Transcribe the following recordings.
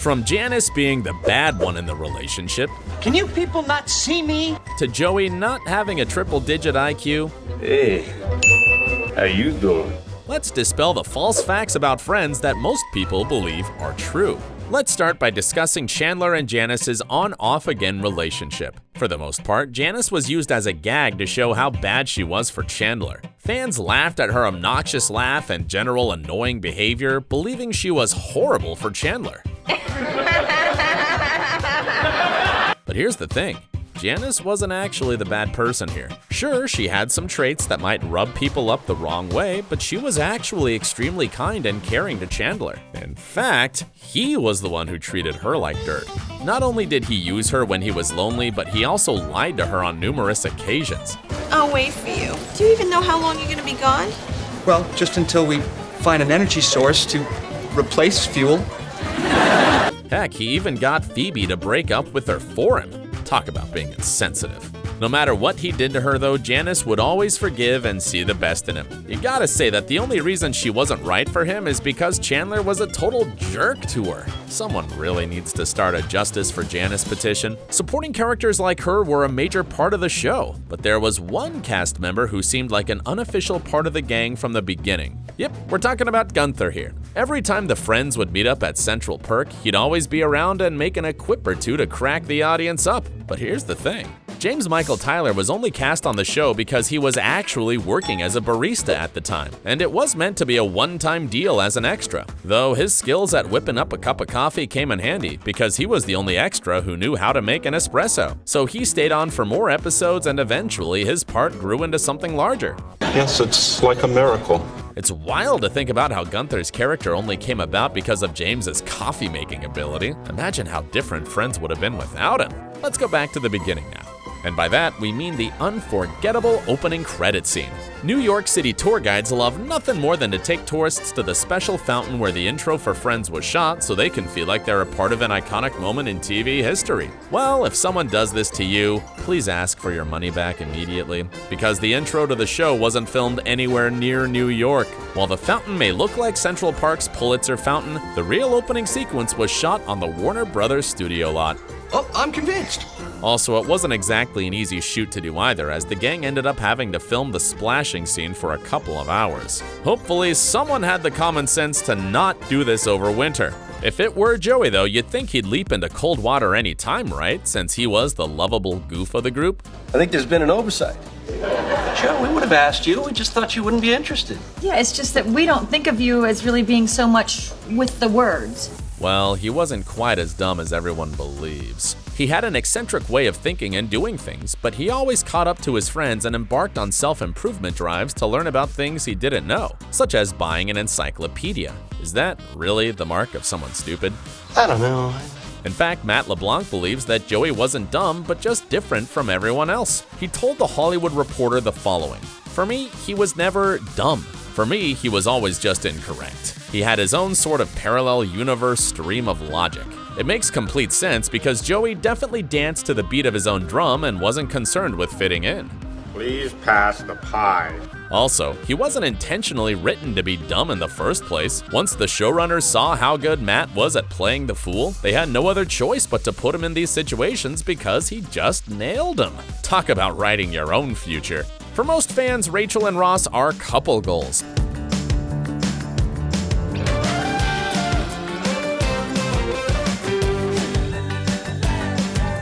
From Janice being the bad one in the relationship, Can you people not see me? to Joey not having a triple-digit IQ, Hey, how you doing? let's dispel the false facts about friends that most people believe are true. Let's start by discussing Chandler and Janice's on-off-again relationship. For the most part, Janice was used as a gag to show how bad she was for Chandler. Fans laughed at her obnoxious laugh and general annoying behavior, believing she was horrible for Chandler. But here's the thing. Janice wasn't actually the bad person here. Sure, she had some traits that might rub people up the wrong way, but she was actually extremely kind and caring to Chandler. In fact, he was the one who treated her like dirt. Not only did he use her when he was lonely, but he also lied to her on numerous occasions. I'll wait for you. Do you even know how long you're gonna be gone? Well, just until we find an energy source to replace fuel. Heck, he even got Phoebe to break up with her for him. Talk about being insensitive. No matter what he did to her though, Janice would always forgive and see the best in him. You gotta say that the only reason she wasn't right for him is because Chandler was a total jerk to her. Someone really needs to start a Justice for Janice petition. Supporting characters like her were a major part of the show, but there was one cast member who seemed like an unofficial part of the gang from the beginning. Yep, we're talking about Gunther here. Every time the friends would meet up at Central Perk, he'd always be around and make an quip or two to crack the audience up. But here's the thing. James Michael Tyler was only cast on the show because he was actually working as a barista at the time, and it was meant to be a one-time deal as an extra. Though his skills at whipping up a cup of coffee came in handy because he was the only extra who knew how to make an espresso. So he stayed on for more episodes and eventually his part grew into something larger. Yes, it's like a miracle. It's wild to think about how Gunther's character only came about because of James's coffee-making ability. Imagine how different Friends would have been without him. Let's go back to the beginning now. And by that, we mean the unforgettable opening credit scene. New York City tour guides love nothing more than to take tourists to the special fountain where the intro for Friends was shot so they can feel like they're a part of an iconic moment in TV history. Well, if someone does this to you, please ask for your money back immediately, because the intro to the show wasn't filmed anywhere near New York. While the fountain may look like Central Park's Pulitzer Fountain, the real opening sequence was shot on the Warner Brothers studio lot. Oh, I'm convinced. Also, it wasn't exactly an easy shoot to do either, as the gang ended up having to film the splashing scene for a couple of hours. Hopefully, someone had the common sense to not do this over winter. If it were Joey though, you'd think he'd leap into cold water any time, right? Since he was the lovable goof of the group. I think there's been an oversight. Sure, we would have asked you. We just thought you wouldn't be interested. Yeah, it's just that we don't think of you as really being so much with the words. Well, he wasn't quite as dumb as everyone believes. He had an eccentric way of thinking and doing things, but he always caught up to his friends and embarked on self-improvement drives to learn about things he didn't know, such as buying an encyclopedia. Is that really the mark of someone stupid? I don't know. In fact, Matt LeBlanc believes that Joey wasn't dumb, but just different from everyone else. He told The Hollywood Reporter the following: "For me, he was never dumb. For me, he was always just incorrect. He had his own sort of parallel universe stream of logic. It makes complete sense because Joey definitely danced to the beat of his own drum and wasn't concerned with fitting in. Please pass the pie. Also, he wasn't intentionally written to be dumb in the first place. Once the showrunners saw how good Matt was at playing the fool, they had no other choice but to put him in these situations because he just nailed them. Talk about writing your own future. For most fans, Rachel and Ross are couple goals.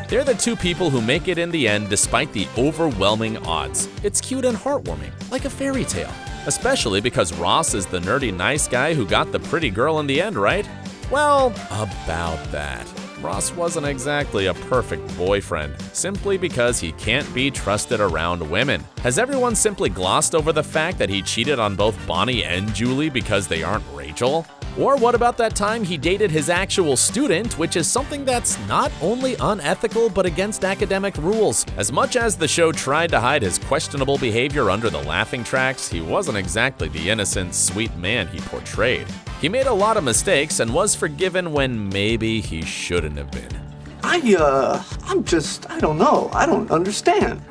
They're the two people who make it in the end despite the overwhelming odds. It's cute and heartwarming, like a fairy tale. Especially because Ross is the nerdy nice guy who got the pretty girl in the end, right? Well, about that. Ross wasn't exactly a perfect boyfriend, simply because he can't be trusted around women. Has everyone simply glossed over the fact that he cheated on both Bonnie and Julie because they aren't Rachel? Or what about that time he dated his actual student, which is something that's not only unethical but against academic rules? As much as the show tried to hide his questionable behavior under the laughing tracks, he wasn't exactly the innocent, sweet man he portrayed. He made a lot of mistakes and was forgiven when maybe he shouldn't have been. I don't know. I don't understand.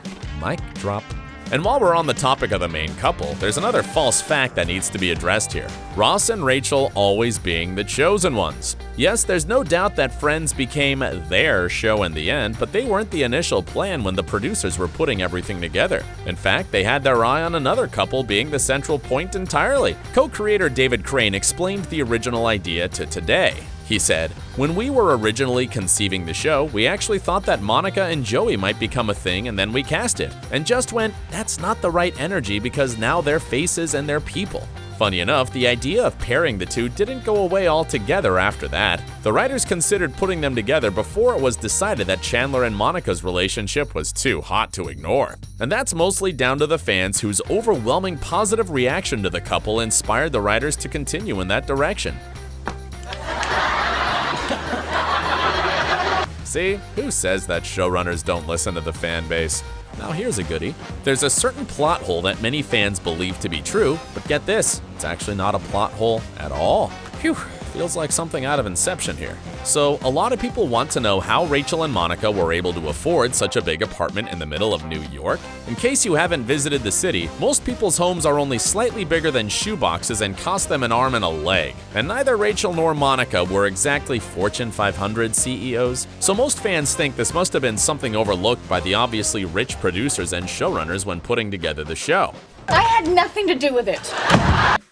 Mic drop. And while we're on the topic of the main couple, there's another false fact that needs to be addressed here. Ross and Rachel always being the chosen ones. Yes, there's no doubt that Friends became their show in the end, but they weren't the initial plan when the producers were putting everything together. In fact, they had their eye on another couple being the central point entirely. Co-creator David Crane explained the original idea to Today. He said, "When we were originally conceiving the show, we actually thought that Monica and Joey might become a thing, and then we cast it. And just went, that's not the right energy because now they're faces and they're people." Funny enough, the idea of pairing the two didn't go away altogether after that. The writers considered putting them together before it was decided that Chandler and Monica's relationship was too hot to ignore. And that's mostly down to the fans whose overwhelming positive reaction to the couple inspired the writers to continue in that direction. See, who says that showrunners don't listen to the fan base? Now here's a goodie. There's a certain plot hole that many fans believe to be true, but get this, it's actually not a plot hole at all. Phew, feels like something out of Inception here. So, a lot of people want to know how Rachel and Monica were able to afford such a big apartment in the middle of New York. In case you haven't visited the city, most people's homes are only slightly bigger than shoeboxes and cost them an arm and a leg. And neither Rachel nor Monica were exactly Fortune 500 CEOs. So most fans think this must have been something overlooked by the obviously rich producers and showrunners when putting together the show. I had nothing to do with it.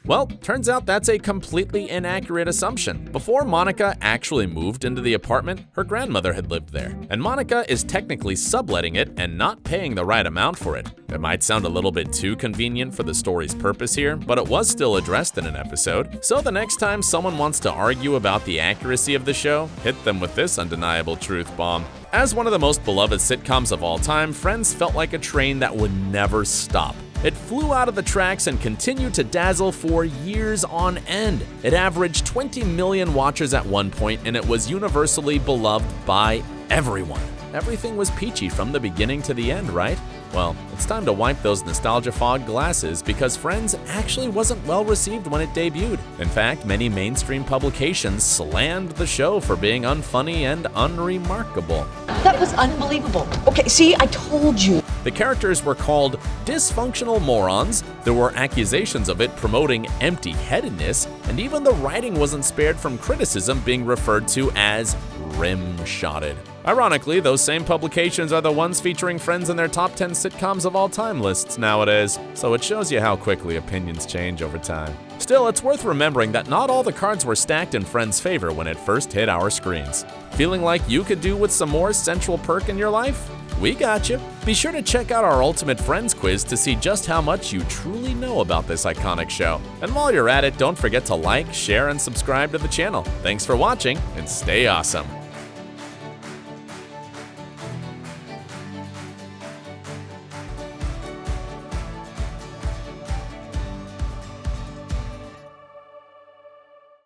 Well, turns out that's a completely inaccurate assumption. Before Monica actually moved into the apartment, her grandmother had lived there, and Monica is technically subletting it and not paying the right amount for it. It might sound a little bit too convenient for the story's purpose here, but it was still addressed in an episode. So the next time someone wants to argue about the accuracy of the show, hit them with this undeniable truth bomb. As one of the most beloved sitcoms of all time, Friends felt like a train that would never stop. It flew out of the tracks and continued to dazzle for years on end. It averaged 20 million watchers at one point, and it was universally beloved by everyone. Everything was peachy from the beginning to the end, right? Well, it's time to wipe those nostalgia fog glasses because Friends actually wasn't well received when it debuted. In fact, many mainstream publications slammed the show for being unfunny and unremarkable. That was unbelievable. Okay, see, I told you. The characters were called dysfunctional morons, there were accusations of it promoting empty-headedness, and even the writing wasn't spared from criticism being referred to as rim-shotted. Ironically, those same publications are the ones featuring Friends in their top 10 sitcoms of all time lists nowadays, so it shows you how quickly opinions change over time. Still, it's worth remembering that not all the cards were stacked in Friends' favor when it first hit our screens. Feeling like you could do with some more Central Perk in your life? We got you. Be sure to check out our Ultimate Friends quiz to see just how much you truly know about this iconic show. And while you're at it, don't forget to like, share, and subscribe to the channel. Thanks for watching, and stay awesome.